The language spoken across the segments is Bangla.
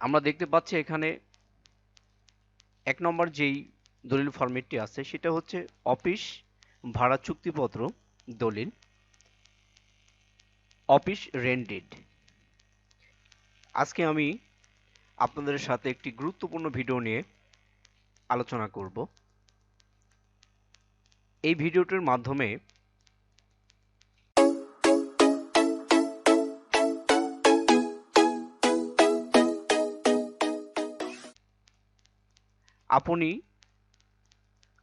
আমরা দেখতে পাচ্ছি এখানে ১ নম্বর যেই দলিল ফরম্যাটটি আছে সেটা হচ্ছে অফিস ভাড়া চুক্তিপত্র দলিল, অফিস রেন্ট ডিড। আজকে আমি আপনাদের সাথে একটি গুরুত্বপূর্ণ ভিডিও নিয়ে আলোচনা করব। এই ভিডিওটির মাধ্যমে আপনি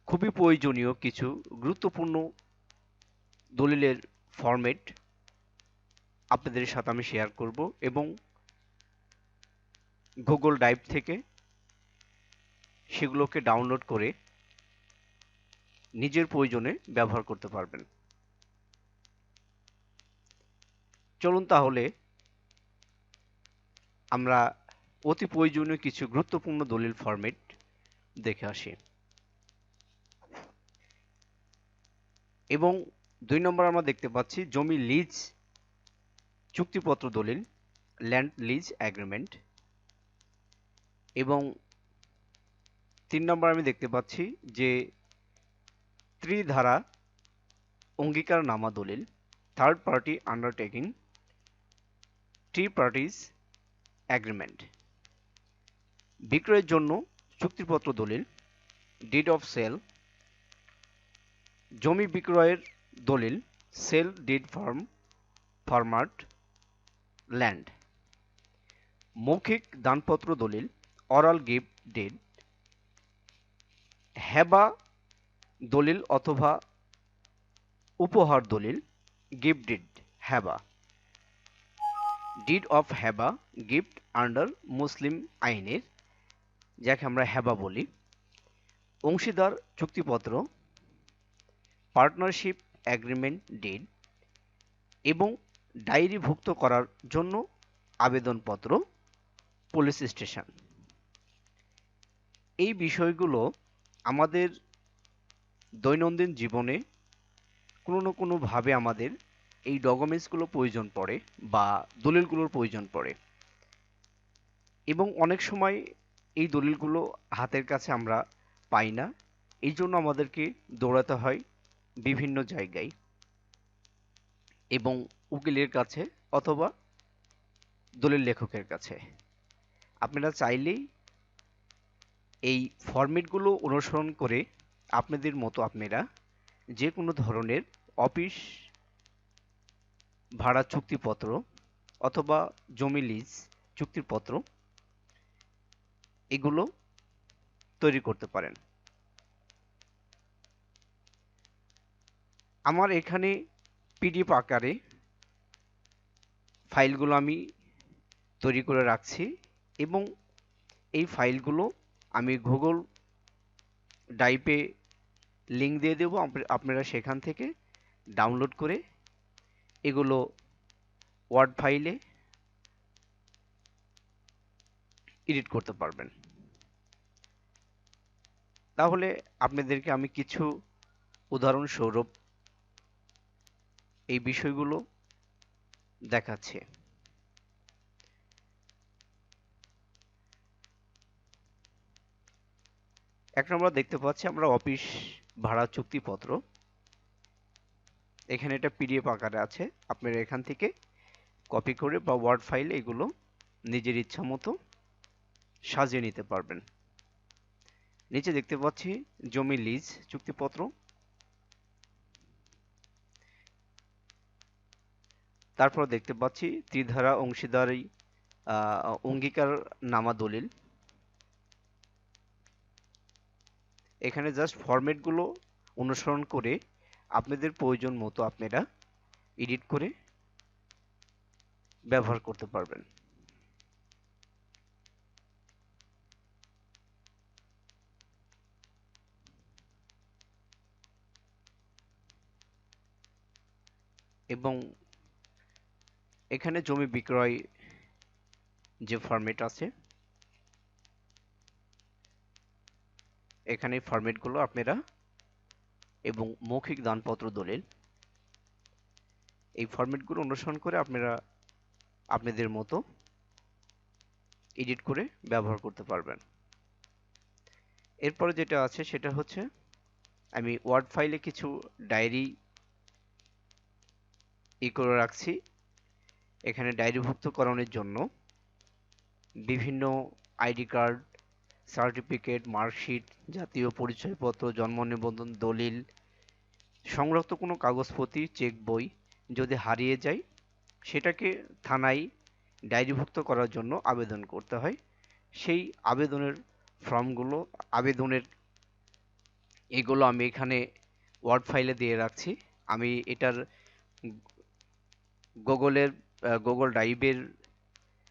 খুবই প্রয়োজনীয় কিছু গুরুত্বপূর্ণ দলিলের ফরম্যাট আপনাদের সাথে আমি শেয়ার করব এবং গুগল ড্রাইভ থেকে সেগুলোকে ডাউনলোড করে নিজের প্রয়োজনে ব্যবহার করতে পারবেন। চলুন তাহলে আমরা অতি প্রয়োজনীয় কিছু গুরুত্বপূর্ণ দলিল ফরম্যাট দেখে আসি। এবং ২ নম্বর আমরা দেখতে পাচ্ছি জমি লিজ চুক্তিপত্র দলিল, ল্যান্ড লিজ এগ্রিমেন্ট। এবং ৩ নম্বর আমি দেখতে পাচ্ছি যে ত্রিধারা অঙ্গীকারনামা দলিল, third party undertaking, three parties agreement. বিক্রয়ের জন্য চুক্তিপত্র দলিল, ডিড অফ সেল, জমি বিক্রয়ের দলিল, সেল ডিড ফার্মার্ড ল্যান্ড। মৌখিক দানপত্র দলিল, অরাল গিফট ডিড। হেবা দলিল অথবা উপহার দলিল, গিফট ডিড হেবা। ডিড অফ হেবা গিফট আন্ডার মুসলিম আইনের, যাকে আমরা হেবা বলি। অংশীদার চুক্তিপত্র, পার্টনারশিপ এগ্রিমেন্ট ডিড। এবং ডায়েরিভুক্ত করার জন্য আবেদনপত্র, পুলিশ স্টেশন। এই বিষয়গুলো আমাদের দৈনন্দিন জীবনে কোনো না কোনোভাবে আমাদের এই ডকুমেন্টসগুলো প্রয়োজন পড়ে বা দলিলগুলোর প্রয়োজন পড়ে। এবং অনেক সময় এই দলিলগুলো হাতের কাছে আমরা পাই না, এই জন্য আমাদেরকে দৌড়াতে হয় বিভিন্ন জায়গায় এবং উকিলের কাছে অথবা দলিল লেখকের কাছে। আপনারা চাইলেই এই ফরম্যাটগুলো অনুসরণ করে আপনাদের মতো আপনারা যে কোনো ধরনের অফিস ভাড়া চুক্তিপত্র অথবা জমি লিজ চুক্তিপত্র এগুলো তৈরি করতে পারেন। আমার এখানে পিডিএফ আকারে ফাইলগুলো আমি তৈরি করে রাখছি এবং এই ফাইলগুলো আমি গুগল ড্রাইভে লিঙ্ক দিয়ে দেবো, আপনারা সেখান থেকে ডাউনলোড করে এগুলো ওয়ার্ড ফাইলে এডিট করতে পারবেন। তাহলে আপনাদেরকে আমি কিছু উদাহরণস্বরূপ এই বিষয়গুলো দেখাচ্ছি। এক নম্বর দেখতে পাচ্ছি আমরা অফিস ভাড়া চুক্তিপত্র। এখানে এটা পিডিএফ আকারে আছে, আপনারা এখান থেকে কপি করে বা ওয়ার্ড ফাইলে এগুলো নিজের ইচ্ছা মতো সাজিয়ে নিতে পারবেন। নিচে দেখতে পাচ্ছি জমি লিজ চুক্তিপত্র। তারপর দেখতে পাচ্ছি ত্রিধারা অংশীদারি অঙ্গীকারনামা দলিল। এখানে জাস্ট ফরম্যাটগুলো অনুসরণ করে আপনাদের প্রয়োজন মতো আপনারা এডিট করে ব্যবহার করতে পারবেন। এবং এখানে জমি বিক্রয় যে ফরম্যাট আছে, এখানে ফরম্যাটগুলো আপনারা এবং মৌখিক দানপত্র দলিল এই ফরম্যাটগুলো অনুসরণ করে আপনারা আপনাদের মতো এডিট করে ব্যবহার করতে পারবেন। এরপরে যেটা আছে সেটা হচ্ছে আমি ওয়ার্ড ফাইলে কিছু ডায়েরি করে রাখছি। এখানে ডায়েরিভুক্তকরণের জন্য বিভিন্ন আইডি কার্ড, সার্টিফিকেট, মার্কশিট, জাতীয় পরিচয়পত্র, জন্ম নিবন্ধন, দলিল, সংরক্ষিত কোনো কাগজপত্র, চেক বই যদি হারিয়ে যায় সেটাকে থানায় ডায়েরিভুক্ত করার জন্য আবেদন করতে হয়। সেই আবেদনের ফর্মগুলো, আবেদনের এগুলো আমি এখানে ওয়ার্ড ফাইলে দিয়ে রাখছি। আমি এটার গুগলের গুগল ড্রাইভের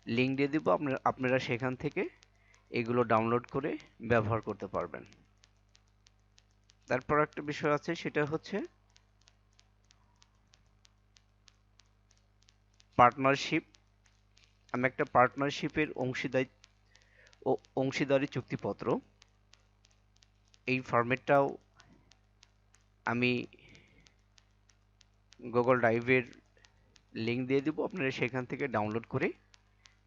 লিঙ্ক দিয়ে দিব, আপনারা সেখান থেকে এগুলো ডাউনলোড করে ব্যবহার করতে পারবেন। তারপর একটা বিষয় আছে সেটা হচ্ছে পার্টনারশিপ। আমি একটা পার্টনারশিপের অংশীদারি চুক্তিপত্র, এই ফরম্যাটটাও আমি গুগল ড্রাইভের লিঙ্ক দিয়ে দিব, আপনারা সেখান থেকে ডাউনলোড করে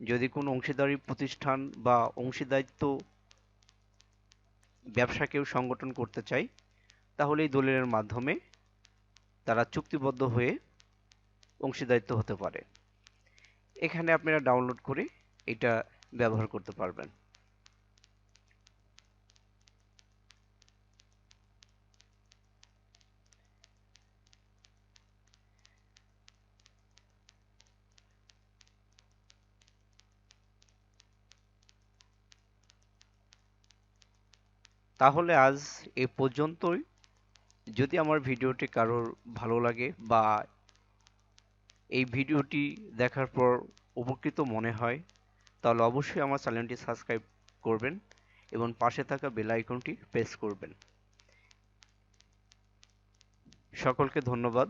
যদি কোনো অংশীদারি প্রতিষ্ঠান বা অংশীদারিত্ব ব্যবসা কেউ সংগঠন করতে চায় তাহলে এই দলিলের মাধ্যমে তারা চুক্তিবদ্ধ হয়ে অংশীদারিত্ব হতে পারে। এখানে আপনারা ডাউনলোড করে এটা ব্যবহার করতে পারবেন। তাহলে আজ এ পর্যন্তই। যদি আমার ভিডিওটি কারোর ভালো লাগে বা এই ভিডিওটি দেখার পর উপকৃত মনে হয় তাহলে অবশ্যই আমার চ্যানেলটি সাবস্ক্রাইব করবেন এবং পাশে থাকা বেল আইকনটি প্রেস করবেন। সকলকে ধন্যবাদ।